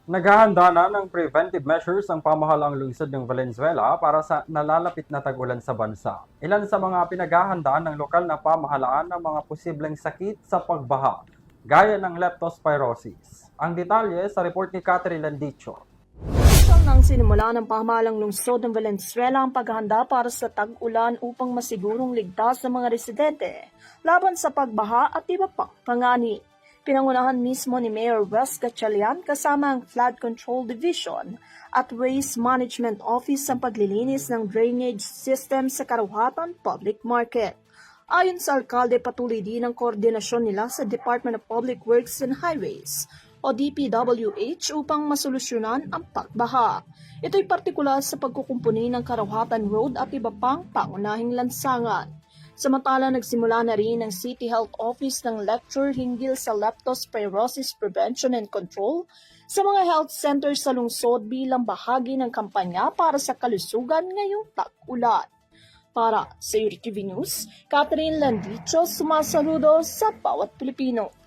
Naghahanda na ng preventive measures ang pamahalang lungsod ng Valenzuela para sa nalalapit na tag-ulan sa bansa. Ilan sa mga pinaghahandaan ng lokal na pamahalaan ng mga posibleng sakit sa pagbaha, gaya ng leptospirosis. Ang detalye sa report ni Catherine Landicho. Nang sinimula ng pamahalang lungsod ng Valenzuela ang paghahanda para sa tag-ulan upang masigurong ligtas ng mga residente laban sa pagbaha at iba pang pangani. Pinangunahan mismo ni Mayor Wes Gatchalian kasama ang Flood Control Division at Waste Management Office ang paglilinis ng drainage system sa Karuhatan Public Market. Ayon sa alkalde, patuloy din ang koordinasyon nila sa Department of Public Works and Highways o DPWH upang masolusyonan ang pagbaha. Ito'y partikular sa pagkukumpuni ng Karuhatan Road at iba pang pangunahing lansangan. Samantala, nagsimula na rin ang City Health Office ng lecture hinggil sa leptospirosis prevention and control sa mga health centers sa lungsod bilang bahagi ng kampanya para sa kalusugan ngayong tag-ulan. Para sa UTV News, Catherine Landicho, sumasaludo sa bawat Pilipino.